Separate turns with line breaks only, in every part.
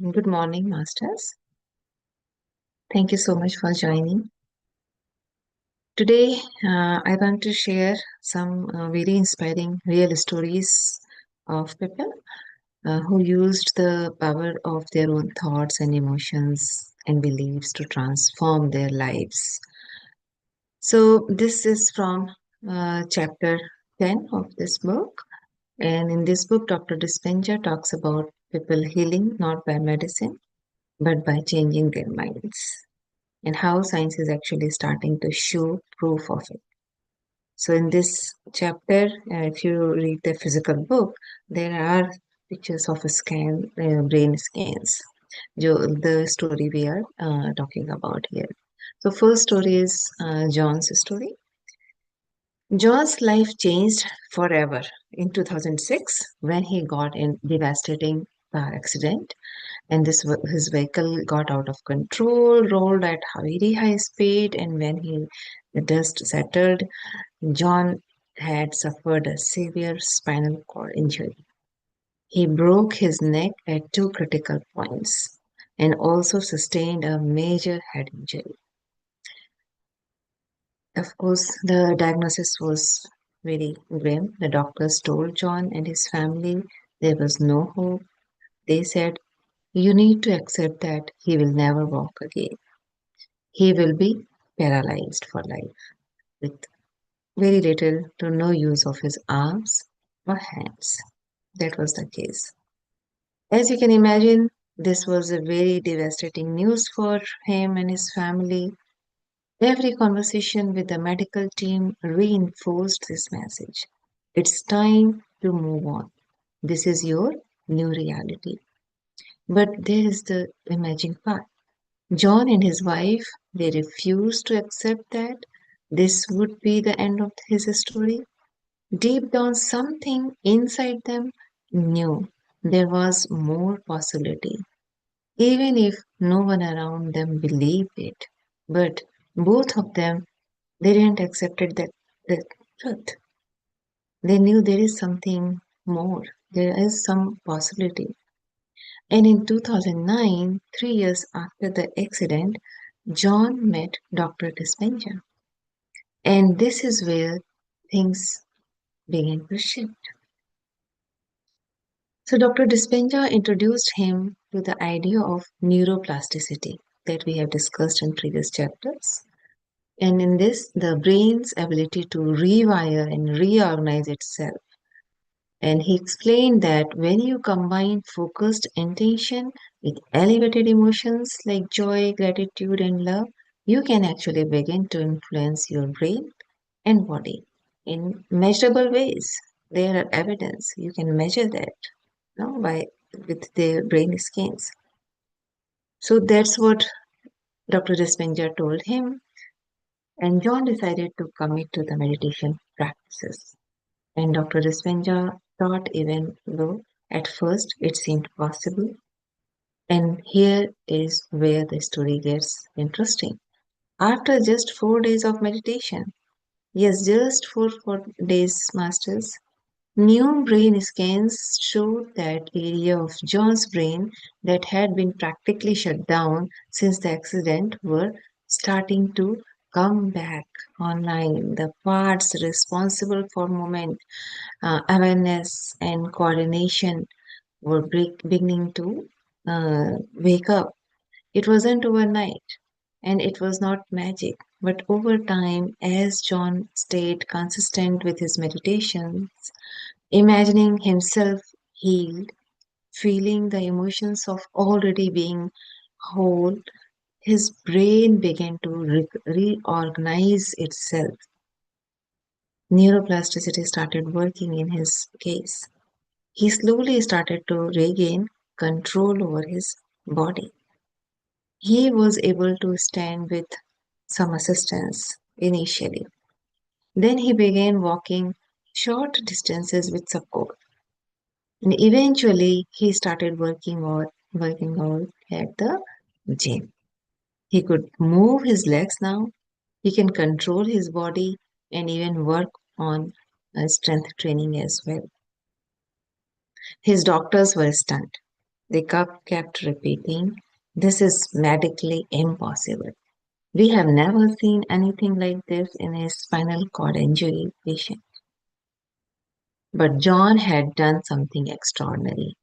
Good morning, Masters. Thank you so much for joining. Today, I want to share some very inspiring real stories of people who used the power of their own thoughts and emotions and beliefs to transform their lives. So, this is from chapter 10 of this book. And in this book, Dr. Dispenza talks about people healing not by medicine, but by changing their minds, and how science is actually starting to show proof of it. So, in this chapter, if you read the physical book, there are pictures of a brain scans, the story we are talking about here. So, first story is John's story. John's life changed forever in 2006 when he got in devastating car accident, and his vehicle got out of control, rolled at very high speed, and when the dust settled, John had suffered a severe spinal cord injury. He broke his neck at two critical points and also sustained a major head injury. Of course, the diagnosis was very grim. The doctors told John and his family there was no hope. They said, "You need to accept that he will never walk again. He will be paralyzed for life with very little to no use of his arms or hands." That was the case. As you can imagine, this was a very devastating news for him and his family. Every conversation with the medical team reinforced this message. It's time to move on. This is your new reality. But there is the imaging part. John and his wife, they refused to accept that this would be the end of his story. Deep down, something inside them knew there was more possibility, even if no one around them believed it. But both of them, they didn't accept it that the truth. They knew there is something more. There is some possibility. And in 2009, 3 years after the accident, John met Dr. Dispenza. And this is where things began to shift. So Dr. Dispenza introduced him to the idea of neuroplasticity that we have discussed in previous chapters. And in this, the brain's ability to rewire and reorganize itself. And he explained that when you combine focused intention with elevated emotions like joy, gratitude, and love, you can actually begin to influence your brain and body in measurable ways. There are evidence you can measure that, by with the brain scans. So that's what Dr. Dispenza told him, and John decided to commit to the meditation practices. And Dr. Dispenza thought, even though at first it seemed possible, and here is where the story gets interesting. After just 4 days of meditation, yes, just for 4 days, masters, new brain scans showed that area of John's brain that had been practically shut down since the accident were starting to come back online. The parts responsible for movement, awareness, and coordination were beginning to wake up. It wasn't overnight and it was not magic, but over time, as John stayed consistent with his meditations, imagining himself healed, feeling the emotions of already being whole, his brain began to reorganize itself. Neuroplasticity started working in his case. He slowly started to regain control over his body. He was able to stand with some assistance initially. Then he began walking short distances with support. And eventually he started working out at the gym. He could move his legs now. He can control his body and even work on strength training as well. His doctors were stunned. They kept repeating, "This is medically impossible. We have never seen anything like this in a spinal cord injury patient." But John had done something extraordinary.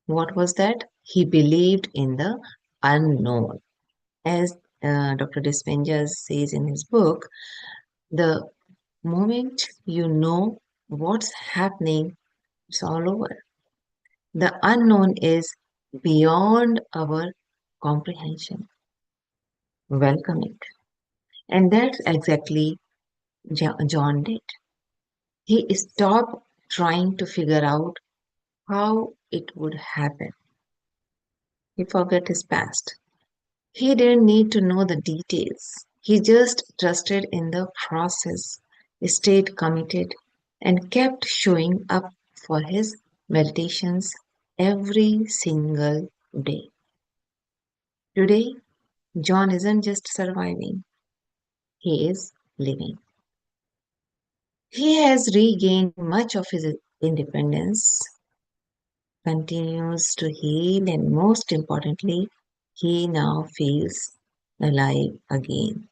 What was that? He believed in the unknown. As Dr. Dispenza says in his book, the moment you know what's happening, it's all over. The unknown is beyond our comprehension. Welcome it. And that's exactly John did. He stopped trying to figure out how it would happen. He forgot his past. He didn't need to know the details. He just trusted in the process, stayed committed, and kept showing up for his meditations every single day. Today, John isn't just surviving, he is living. He has regained much of his independence, continues to heal, and most importantly, he now feels alive again.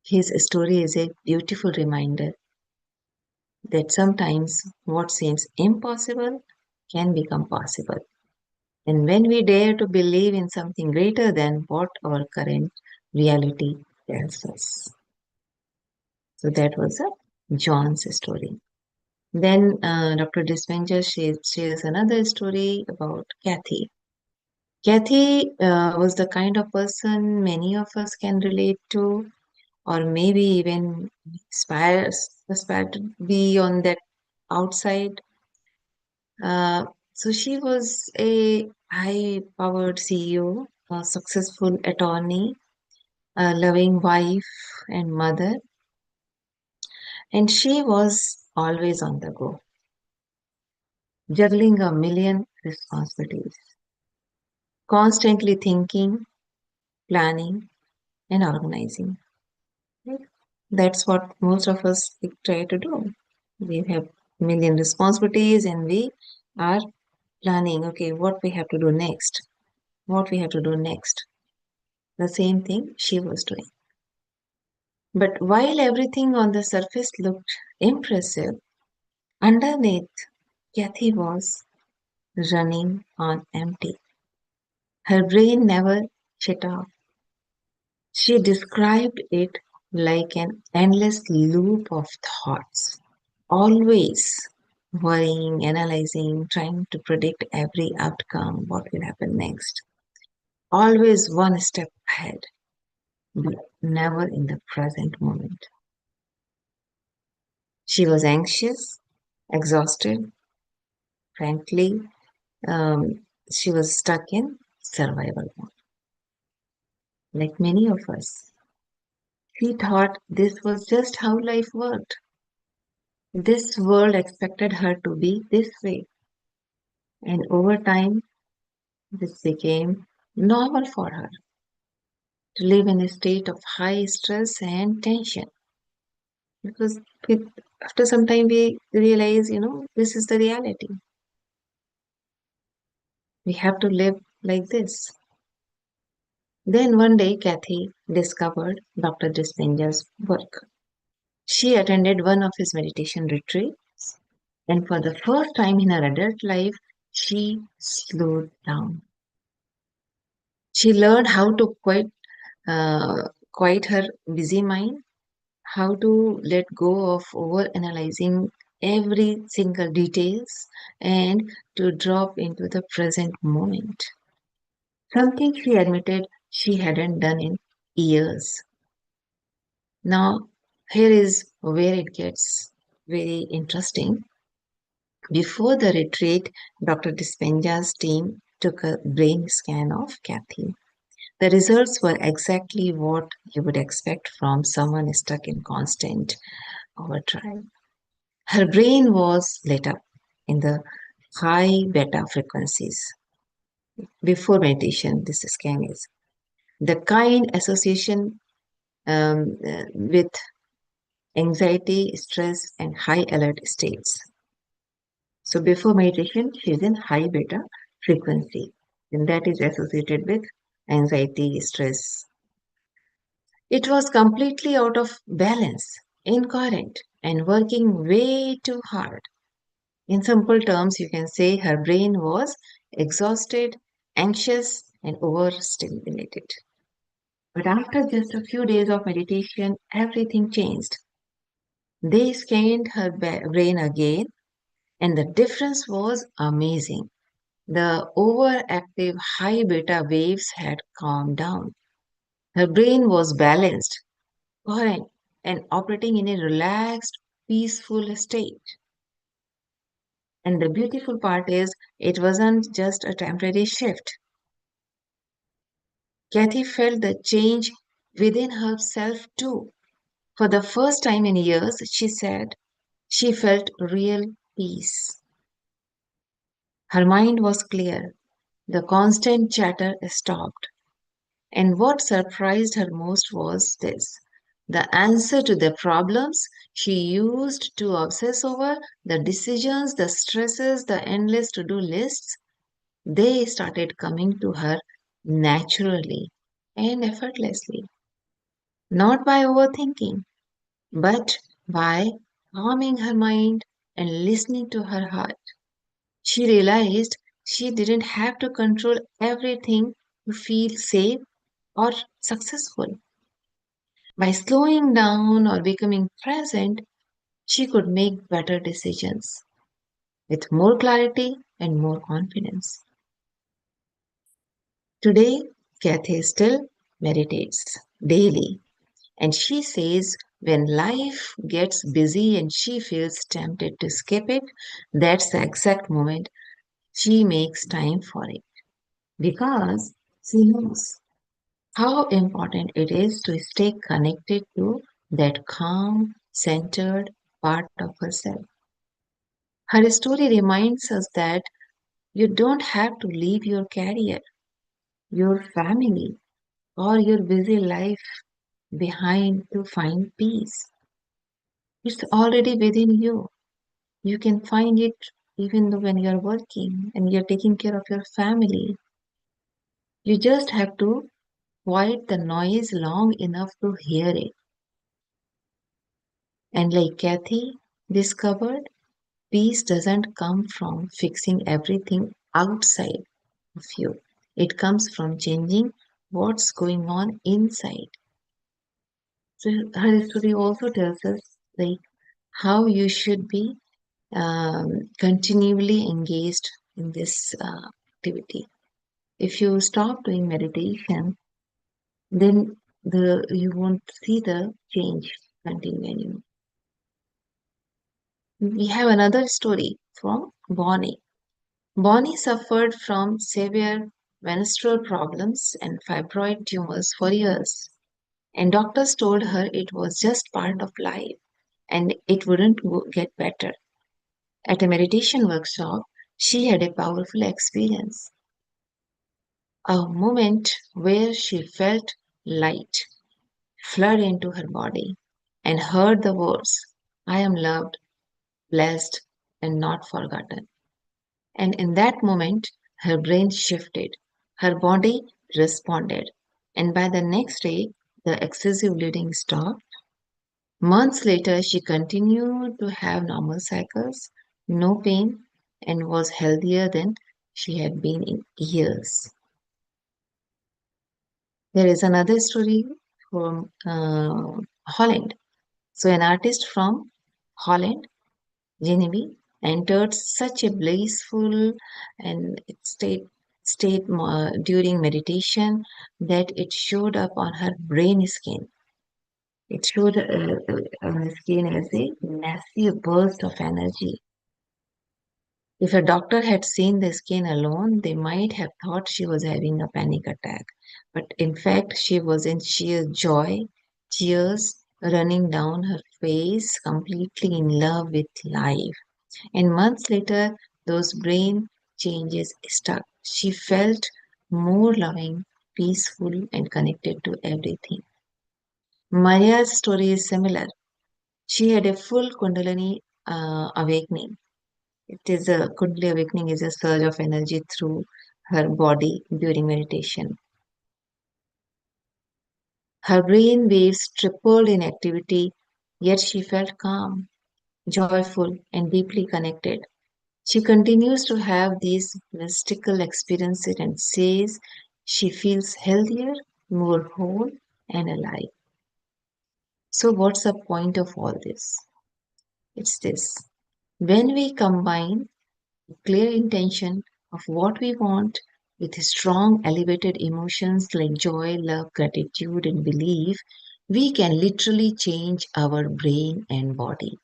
His story is a beautiful reminder that sometimes what seems impossible can become possible. And when we dare to believe in something greater than what our current reality tells us. So that was John's story. Then Dr. Dispenza shares another story about Kathy. Kathy was the kind of person many of us can relate to, or maybe even aspire to be on that outside. So she was a high-powered CEO, a successful attorney, a loving wife and mother, and she was always on the go, juggling a million responsibilities, constantly thinking, planning, and organizing. Right? That's what most of us try to do. We have million responsibilities and we are planning, okay, what we have to do next, what we have to do next. The same thing she was doing. But while everything on the surface looked impressive, underneath, Kathy was running on empty. Her brain never shut off. She described it like an endless loop of thoughts, always worrying, analyzing, trying to predict every outcome, what will happen next. Always one step ahead, but never in the present moment. She was anxious, exhausted, frankly, she was stuck in survival mode, like many of us. She thought this was just how life worked. This world expected her to be this way, and over time, this became normal for her to live in a state of high stress and tension. Because after some time, we realize, this is the reality. We have to live like this. Then one day, Kathy discovered Dr. Dispenza's work. She attended one of his meditation retreats, and for the first time in her adult life, she slowed down. She learned how to quiet her busy mind, how to let go of over analyzing every single details, and to drop into the present moment. Something she admitted she hadn't done in years. Now, here is where it gets very interesting. Before the retreat, Dr. Dispenza's team took a brain scan of Kathy. The results were exactly what you would expect from someone stuck in constant overdrive. Her brain was lit up in the high beta frequencies. Before meditation, this scan is the kind association with anxiety, stress, and high alert states. So before meditation, she's in high beta frequency, and that is associated with anxiety, stress. It was completely out of balance, incoherent, and working way too hard. In simple terms, you can say her brain was exhausted, anxious, and overstimulated. But after just a few days of meditation, everything changed. They scanned her brain again, and the difference was amazing. The overactive high beta waves had calmed down. Her brain was balanced, coherent, and operating in a relaxed, peaceful state. And the beautiful part is, it wasn't just a temporary shift. Kathy felt the change within herself too. For the first time in years, she said she felt real peace. Her mind was clear. The constant chatter stopped. And what surprised her most was this: the answer to the problems she used to obsess over, the decisions, the stresses, the endless to do lists, they started coming to her naturally and effortlessly, not by overthinking, but by calming her mind and listening to her heart. She realized she didn't have to control everything to feel safe or successful. By slowing down or becoming present, she could make better decisions with more clarity and more confidence. Today, Kathy still meditates daily, and she says when life gets busy and she feels tempted to skip it, that's the exact moment she makes time for it because she knows how important it is to stay connected to that calm, centered part of herself. Her story reminds us that you don't have to leave your career, your family, or your busy life behind to find peace. It's already within you. You can find it even though when you're working and you're taking care of your family. You just have to quiet the noise long enough to hear it. And like Kathy discovered, peace doesn't come from fixing everything outside of you. It comes from changing what's going on inside. So her story also tells us like how you should be continually engaged in this activity. If you stop doing meditation, then you won't see the change continuing. We have another story from Bonnie. Bonnie suffered from severe menstrual problems and fibroid tumors for years, and doctors told her it was just part of life and it wouldn't get better. At a meditation workshop, she had a powerful experience, a moment where she felt light flood into her body and heard the words, I am loved, blessed, and not forgotten. And in that moment, her brain shifted, her body responded, and by the next day, the excessive bleeding stopped. Months later, she continued to have normal cycles, no pain, and was healthier than she had been in years. There is another story from Holland. So, an artist from Holland, Genevieve, entered such a blissful and state during meditation that it showed up on her brain skin. It showed on her skin as a massive burst of energy. If a doctor had seen the skin alone, they might have thought she was having a panic attack. But in fact, she was in sheer joy, tears running down her face, completely in love with life. And months later, those brain changes stuck. She felt more loving, peaceful, and connected to everything. Maria's story is similar. She had a full Kundalini awakening. It is a Kundalini awakening is a surge of energy through her body during meditation. Her brain waves tripled in activity, yet she felt calm, joyful, and deeply connected. She continues to have these mystical experiences and says she feels healthier, more whole, and alive. So, what's the point of all this? It's this: when we combine clear intention of what we want with strong elevated emotions like joy, love, gratitude, and belief, we can literally change our brain and body.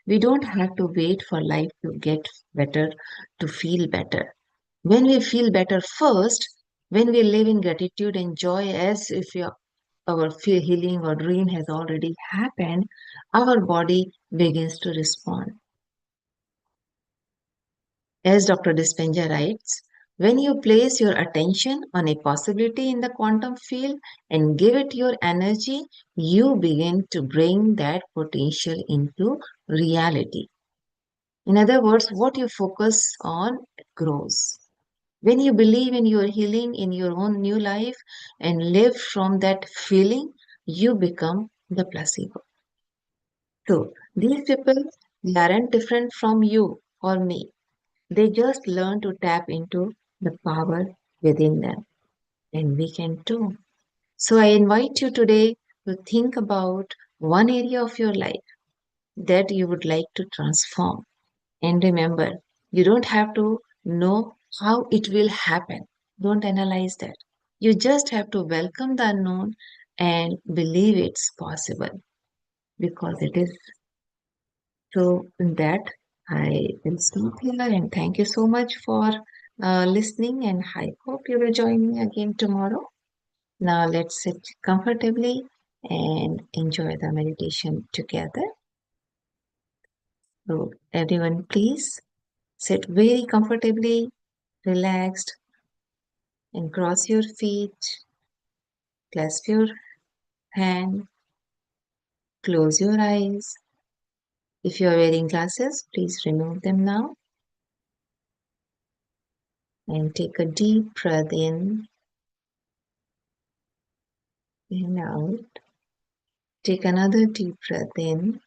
We don't have to wait for life to get better to feel better. When we feel better first, when we live in gratitude and joy as if our healing or dream has already happened, our body begins to respond. As Dr. Dispenza writes, when you place your attention on a possibility in the quantum field and give it your energy, you begin to bring that potential into reality. In other words, what you focus on grows. When you believe in your healing, in your own new life, and live from that feeling, you become the placebo. So, these people, they aren't different from you or me. They just learn to tap into the power within them, and we can too. So, I invite you today to think about one area of your life that you would like to transform. And remember, you don't have to know how it will happen. Don't analyze that. You just have to welcome the unknown and believe it's possible because it is. So, in that, I will stop here and thank you so much for listening. And I hope you will join me again tomorrow. Now, let's sit comfortably and enjoy the meditation together. So, everyone, please sit very comfortably, relaxed, and cross your feet, clasp your hand, close your eyes. If you are wearing glasses, please remove them now and take a deep breath in and out. Take another deep breath in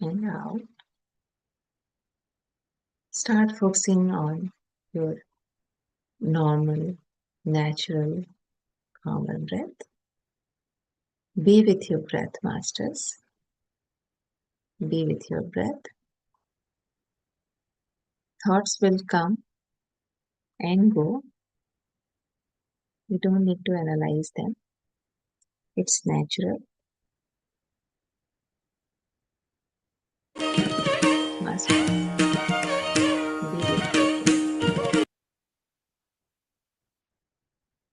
and out. Start focusing on your normal, natural, calmer breath. Be with your breath, masters. Be with your breath. Thoughts will come and go. You don't need to analyze them. It's natural. Masters,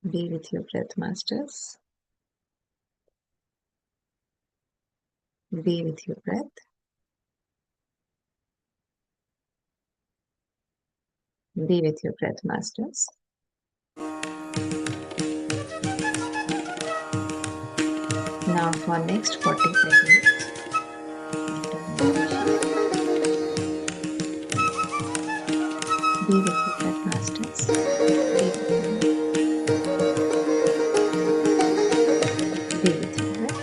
be with your breath, masters. Be with your breath. Be with your breath, masters. Now for next 45 minutes. Be with your breath, masters. Be with your breath. Be with your breath.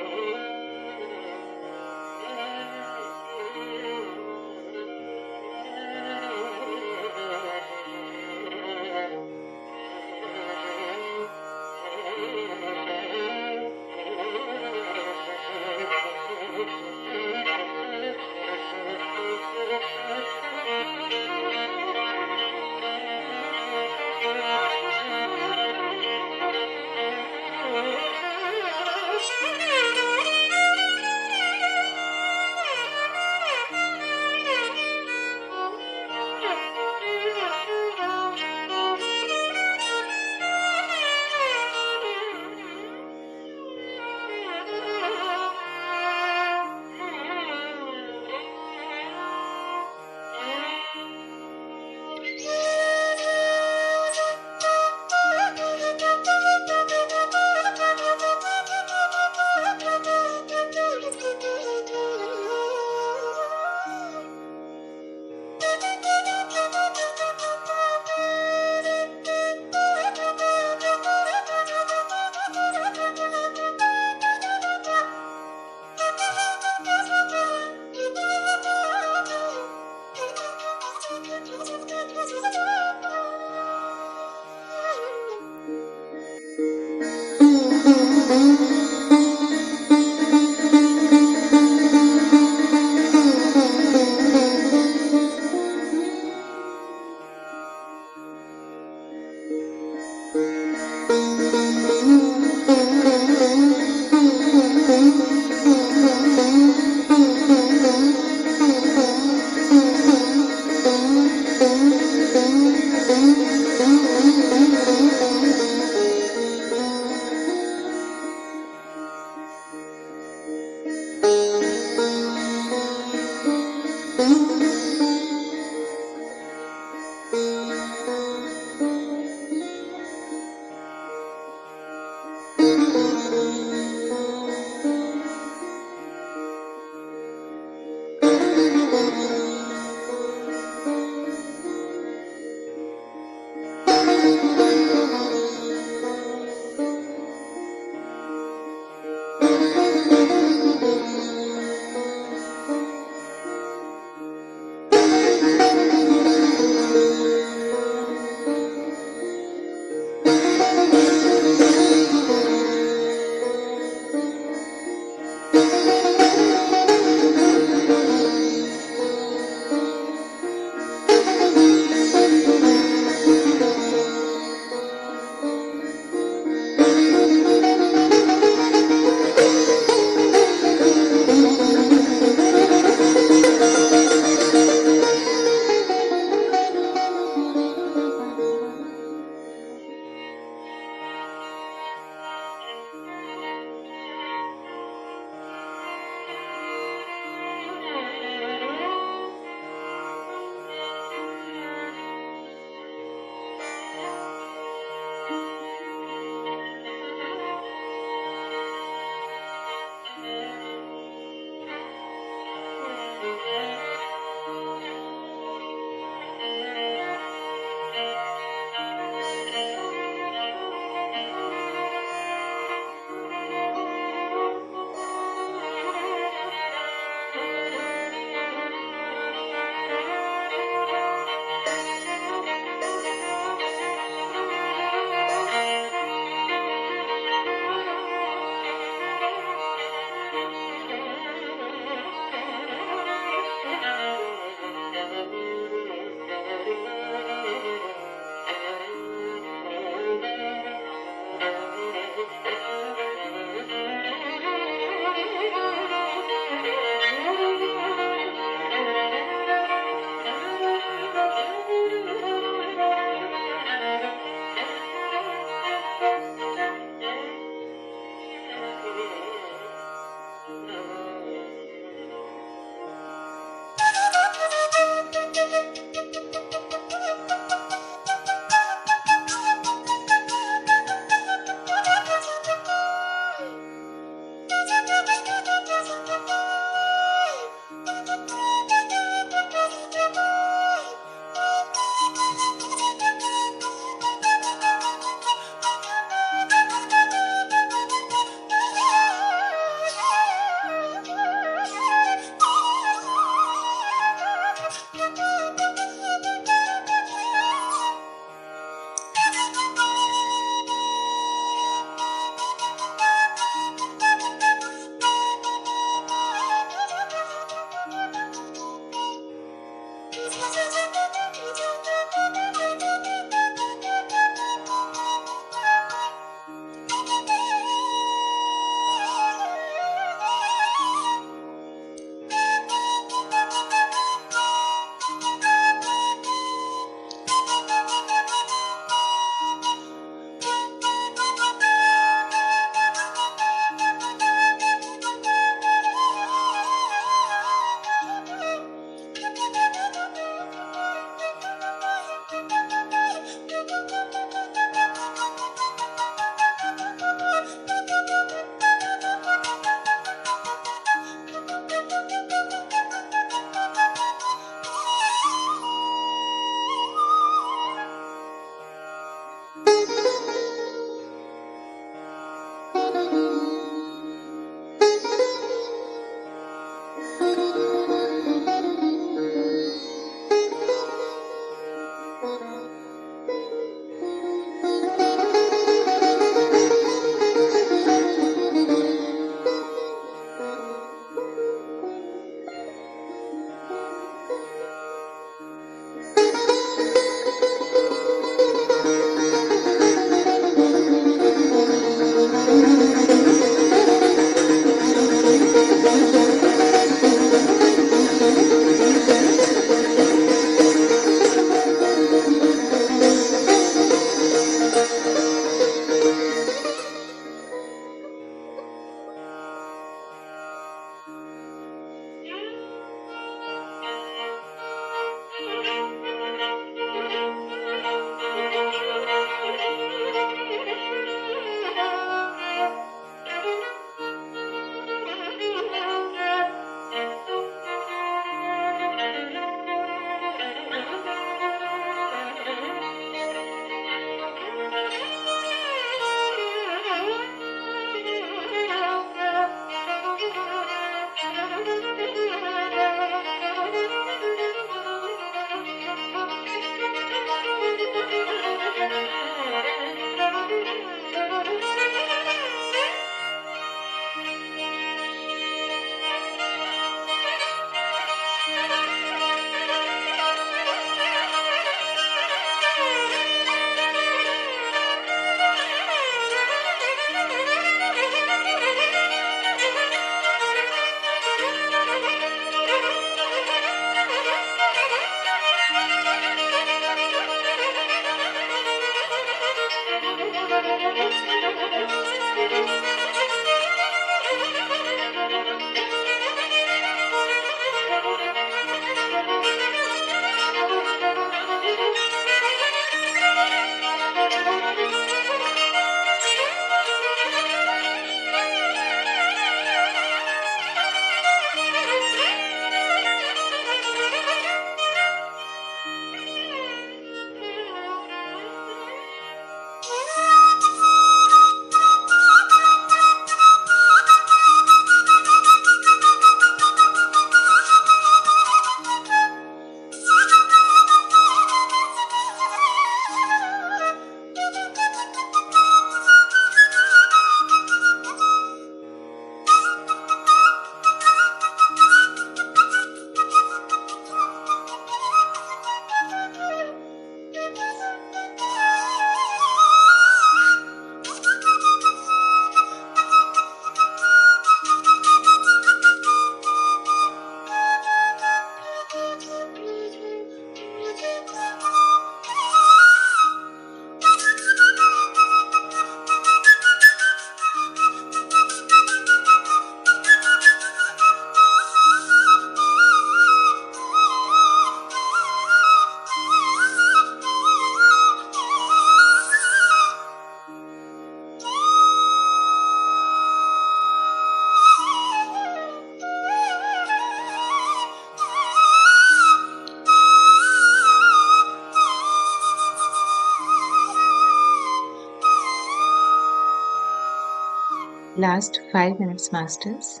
Last 5 minutes, Masters.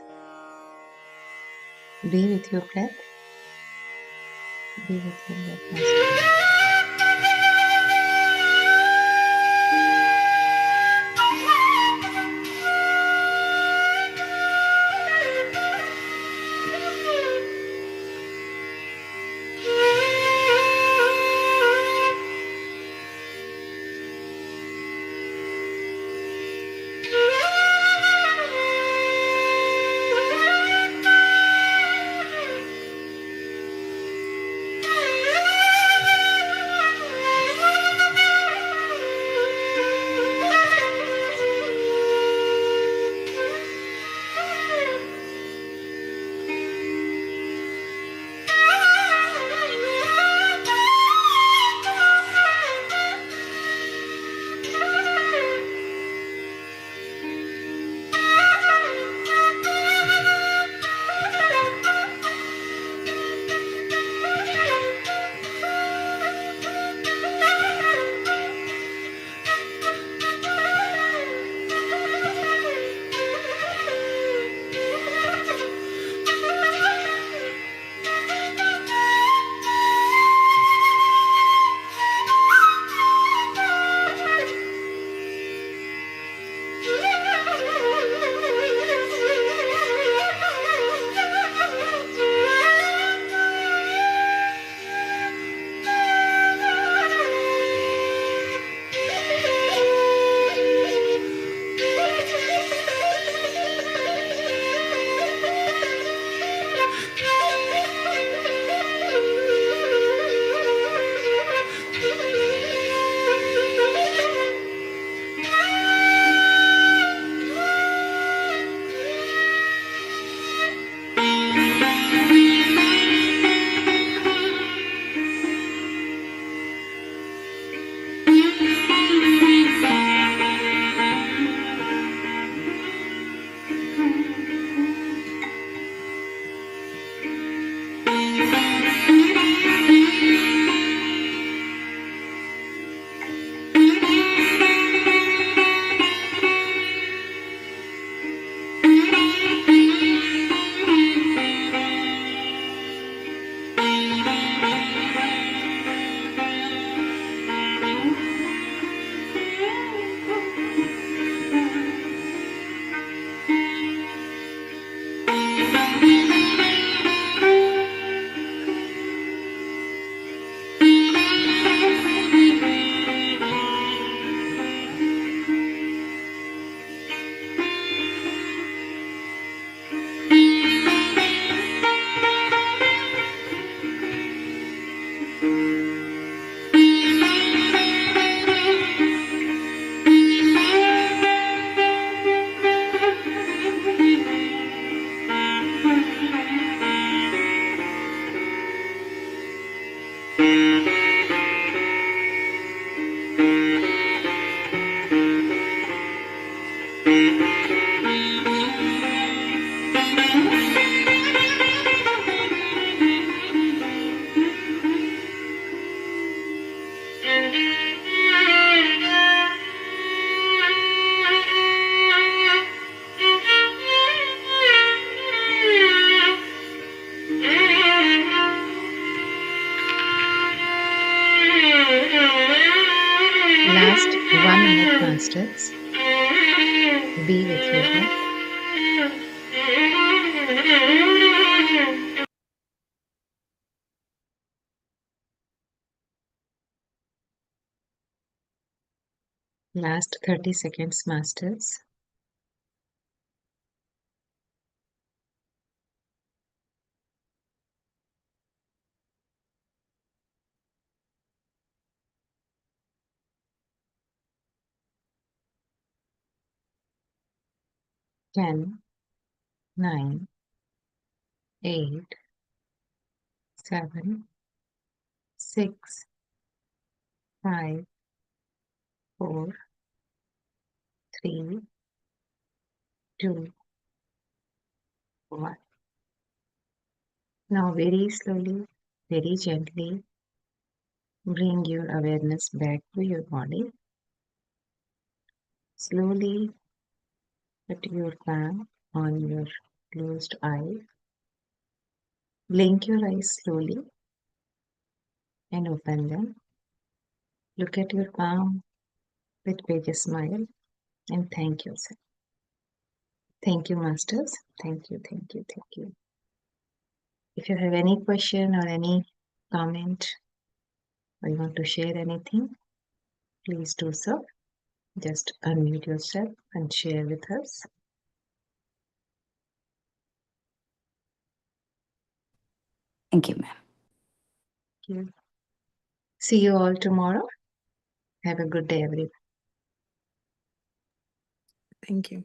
Be with your breath. Be with your breath, Masters. Last 1 minute, masters. Be with your breath. Last 30 seconds, masters. 10, 9, 8, 7, 6, 5, 4, 3, 2, 1. Now, very slowly, very gently, bring your awareness back to your body. Slowly put your palm on your closed eye. Blink your eyes slowly and open them. Look at your palm with big smile and thank yourself. Thank you, masters. Thank you, thank you, thank you. If you have any question or any comment or you want to share anything, please do so. Just unmute yourself and share with us.
Thank you, ma'am.
Thank you. See you all tomorrow. Have a good day, everyone.
Thank you.